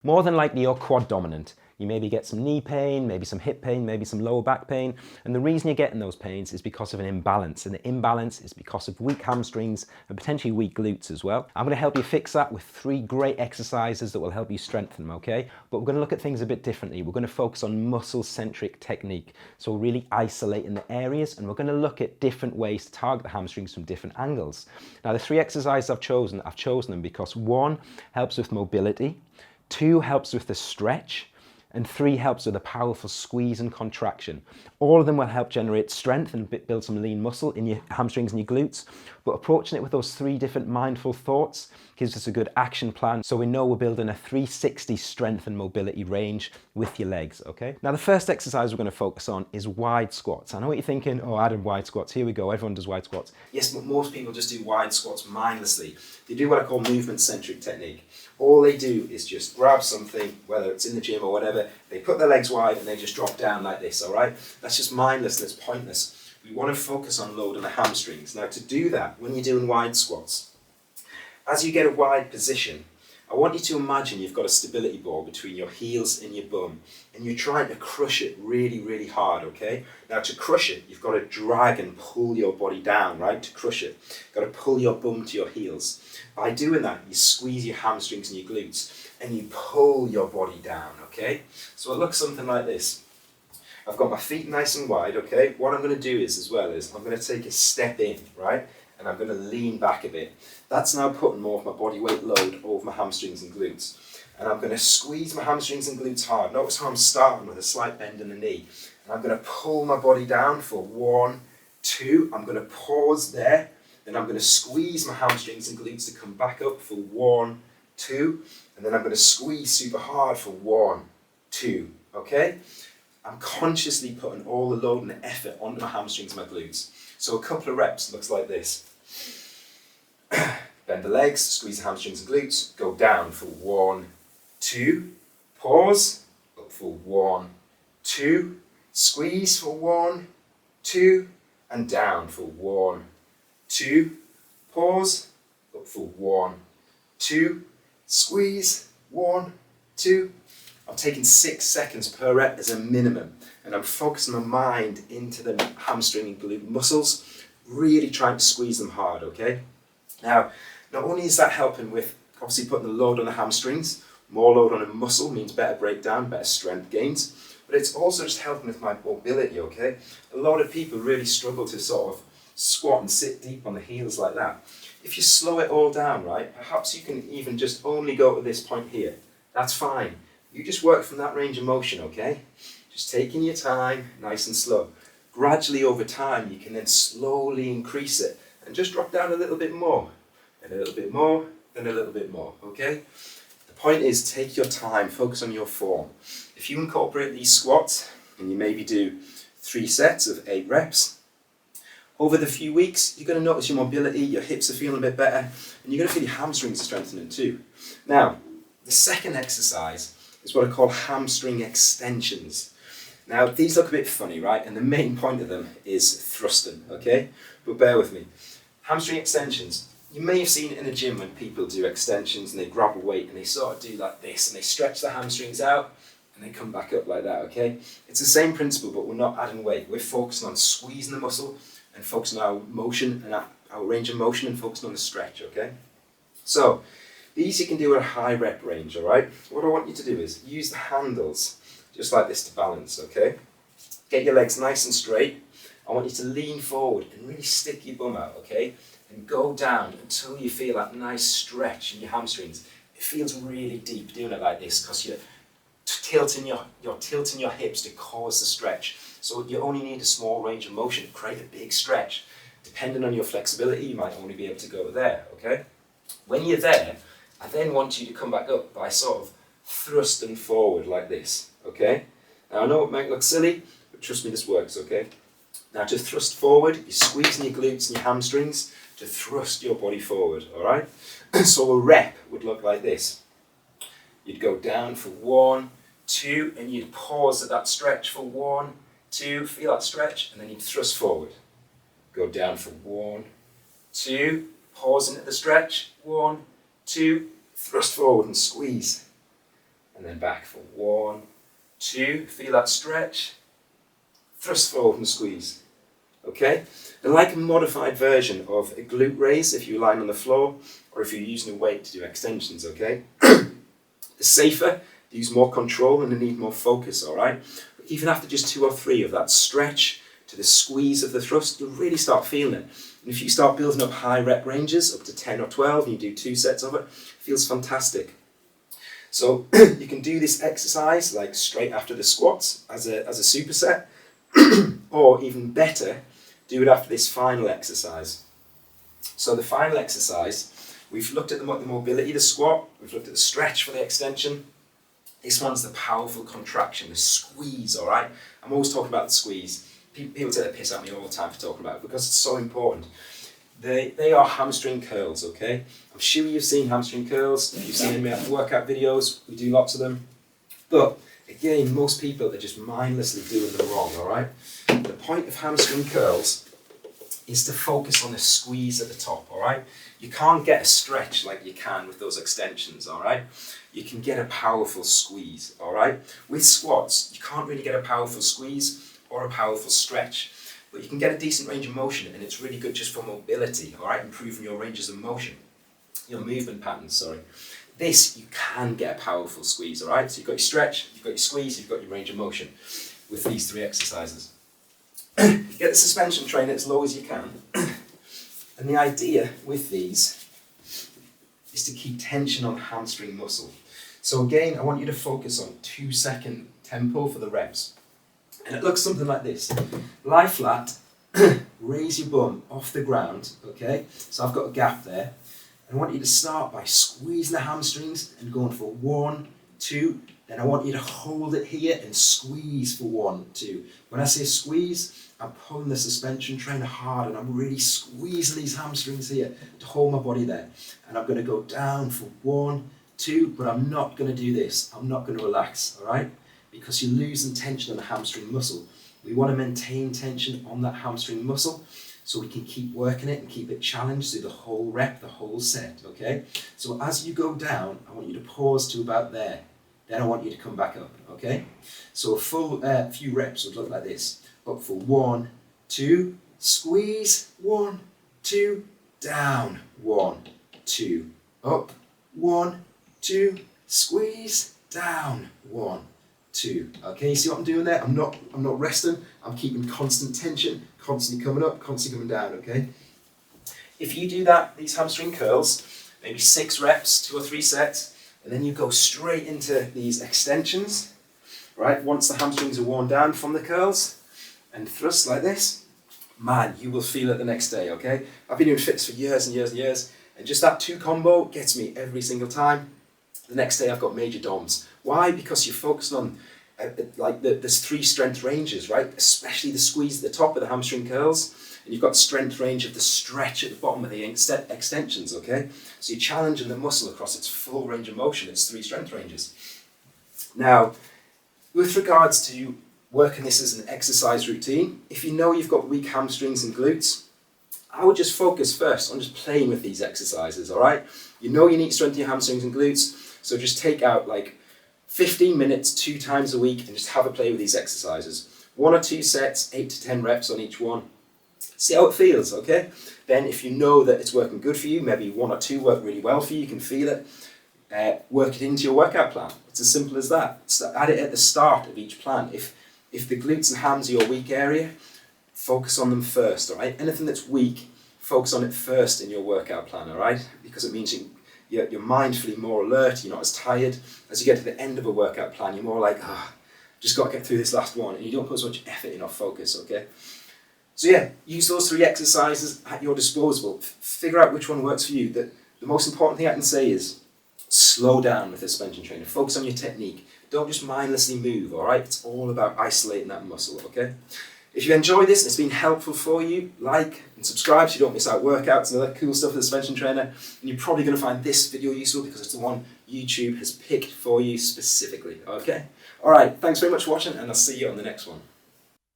More than likely you're quad dominant. You maybe get some knee pain, maybe some hip pain, maybe some lower back pain. And the reason you're getting those pains is because of an imbalance. And the imbalance is because of weak hamstrings and potentially weak glutes as well. I'm going to help you fix that with 3 great exercises that will help you strengthen them, okay? But we're going to look at things a bit differently. We're going to focus on muscle-centric technique. So really isolating the areas, and we're going to look at different ways to target the hamstrings from different angles. Now the 3 exercises I've chosen them because 1 helps with mobility, 2 helps with the stretch, and 3 helps with a powerful squeeze and contraction. All of them will help generate strength and build some lean muscle in your hamstrings and your glutes, but approaching it with those 3 different mindful thoughts gives us a good action plan, so we know we're building a 360 strength and mobility range with your legs, okay? Now the first exercise we're going to focus on is wide squats. I know what you're thinking, oh Adam, wide squats, here we go, everyone does wide squats. Yes, but most people just do wide squats mindlessly. They do what I call movement-centric technique. All they do is just grab something, whether it's in the gym or whatever, they put their legs wide and they just drop down like this, all right? That's just mindless, that's pointless. We want to focus on loading the hamstrings. Now to do that, when you're doing wide squats, as you get a wide position, I want you to imagine you've got a stability ball between your heels and your bum, and you're trying to crush it really, really hard, okay? Now to crush it, you've got to drag and pull your body down, right? To crush it, you've got to pull your bum to your heels. By doing that, you squeeze your hamstrings and your glutes, and you pull your body down, okay? So it looks something like this. I've got my feet nice and wide, okay? What I'm going to do is I'm going to take a step in, right? And I'm going to lean back a bit. That's now putting more of my body weight load over my hamstrings and glutes. And I'm going to squeeze my hamstrings and glutes hard. Notice how I'm starting with a slight bend in the knee. And I'm going to pull my body down for 1, 2. I'm going to pause there. Then I'm going to squeeze my hamstrings and glutes to come back up for 1, 2. And then I'm going to squeeze super hard for 1, 2. Okay? I'm consciously putting all the load and the effort onto my hamstrings and my glutes. So a couple of reps looks like this. Bend the legs, squeeze the hamstrings and glutes, go down for 1, 2, pause, up for 1, 2, squeeze for 1, 2, and down for 1, 2, pause, up for 1, 2, squeeze, 1, 2. I'm taking 6 seconds per rep as a minimum, and I'm focusing my mind into the hamstring and glute muscles, really trying to squeeze them hard, okay? Now, not only is that helping with obviously putting the load on the hamstrings, more load on a muscle means better breakdown, better strength gains, but it's also just helping with my mobility, okay? A lot of people really struggle to sort of squat and sit deep on the heels like that. If you slow it all down, right, perhaps you can even just only go to this point here. That's fine. You just work from that range of motion, okay? Just taking your time, nice and slow. Gradually over time, you can then slowly increase it and just drop down a little bit more, and a little bit more, and a little bit more, okay? The point is, take your time, focus on your form. If you incorporate these squats, and you maybe do 3 sets of 8 reps, over the few weeks, you're going to notice your mobility, your hips are feeling a bit better, and you're going to feel your hamstrings are strengthening too. Now, the second exercise is what I call hamstring extensions. Now, these look a bit funny, right? And the main point of them is thrusting, okay? But bear with me. Hamstring extensions. You may have seen it in a gym when people do extensions and they grab a weight and they sort of do like this and they stretch the hamstrings out and they come back up like that, okay? It's the same principle, but we're not adding weight. We're focusing on squeezing the muscle and focusing on our motion and our range of motion and focusing on the stretch, okay? So, these you can do at a high rep range, all right? What I want you to do is use the handles just like this to balance, okay? Get your legs nice and straight. I want you to lean forward and really stick your bum out, okay? And go down until you feel that nice stretch in your hamstrings. It feels really deep doing it like this because you're tilting your hips to cause the stretch. So you only need a small range of motion to create a big stretch. Depending on your flexibility, you might only be able to go there, okay? When you're there, I then want you to come back up by sort of thrusting forward like this, okay? Now I know it might look silly, but trust me, this works, okay? Now to thrust forward, you're squeezing your glutes and your hamstrings to thrust your body forward, all right? So a rep would look like this. You'd go down for 1, 2, and you'd pause at that stretch for 1, 2, feel that stretch, and then you'd thrust forward. Go down for 1, 2, pausing at the stretch, 1, 2, thrust forward and squeeze. and then back for 1, 2, feel that stretch, thrust forward and squeeze. Okay? And like a modified version of a glute raise if you're lying on the floor or if you're using a weight to do extensions, okay? The safer, use more control and they need more focus, alright? Even after just 2 or 3 of that stretch to the squeeze of the thrust, you'll really start feeling it. And if you start building up high rep ranges, up to 10 or 12, and you do 2 sets of it, it feels fantastic. So you can do this exercise like straight after the squats as a superset, or even better, do it after this final exercise. So the final exercise, we've looked at the mobility, the squat, we've looked at the stretch for the extension. This one's the powerful contraction, the squeeze, all right? I'm always talking about the squeeze. People take the piss at me all the time for talking about it because it's so important. They are hamstring curls, okay? I'm sure you've seen hamstring curls. If you've seen my workout videos, we do lots of them. But again, most people are just mindlessly doing them wrong, all right? The point of hamstring curls is to focus on the squeeze at the top, all right? You can't get a stretch like you can with those extensions, all right? You can get a powerful squeeze, all right? With squats, you can't really get a powerful squeeze or a powerful stretch, but you can get a decent range of motion, and it's really good just for mobility, all right? Improving your ranges of motion, your movement patterns, sorry. This, you can get a powerful squeeze, all right? So you've got your stretch, you've got your squeeze, you've got your range of motion with these 3 exercises. Get the suspension trainer as low as you can. And the idea with these is to keep tension on the hamstring muscle. So again, I want you to focus on 2-second tempo for the reps. And it looks something like this. Lie flat, raise your bum off the ground, okay? So I've got a gap there. And I want you to start by squeezing the hamstrings and going for 1, 2. Then I want you to hold it here and squeeze for 1, 2. When I say squeeze, I'm pulling the suspension trainer hard and I'm really squeezing these hamstrings here to hold my body there. And I'm going to go down for 1, 2, but I'm not going to do this. I'm not going to relax, all right? Because you're losing tension on the hamstring muscle. We want to maintain tension on that hamstring muscle so we can keep working it and keep it challenged through the whole rep, the whole set, okay? So as you go down, I want you to pause to about there. Then I want you to come back up, okay? So a full few reps would look like this. Up for 1, 2, squeeze, 1, 2, down, 1, 2, up, 1, 2, squeeze, down, 1, 2. Okay, you see what I'm doing there? I'm not resting. I'm keeping constant tension, constantly coming up, constantly coming down, okay? If you do that, these hamstring curls, maybe 6 reps, 2 or 3 sets, and then you go straight into these extensions, right? Once the hamstrings are worn down from the curls, and thrust like this, man, you will feel it the next day, okay? I've been doing fitness for years and years and years, and just that 2 combo gets me every single time. The next day I've got major DOMs. Why? Because you're focused on, there's 3 strength ranges, right? Especially the squeeze at the top of the hamstring curls, and you've got strength range of the stretch at the bottom of the extensions, okay? So you're challenging the muscle across its full range of motion. It's 3 strength ranges. Now, with regards to working this as an exercise routine, if you know you've got weak hamstrings and glutes, I would just focus first on just playing with these exercises, all right? You know you need to strengthen your hamstrings and glutes, so just take out like 15 minutes 2 times a week and just have a play with these exercises. 1 or 2 sets, 8 to 10 reps on each one. See how it feels, okay? Then if you know that it's working good for you, maybe 1 or 2 work really well for you, you can feel it, work it into your workout plan. It's as simple as that. So add it at the start of each plan. If the glutes and hams are your weak area, focus on them first, all right? Anything that's weak, focus on it first in your workout plan, all right? Because it means you're mindfully more alert, you're not as tired. As you get to the end of a workout plan, you're more like, just got to get through this last one, and you don't put as much effort in or focus, okay? So yeah, use those 3 exercises at your disposal. Figure out which one works for you. The most important thing I can say is slow down with the suspension trainer. Focus on your technique. Don't just mindlessly move, all right? It's all about isolating that muscle, okay? If you enjoy this and it's been helpful for you, like and subscribe so you don't miss out workouts and other cool stuff with the suspension trainer. And you're probably going to find this video useful because it's the one YouTube has picked for you specifically, okay? All right, thanks very much for watching, and I'll see you on the next one.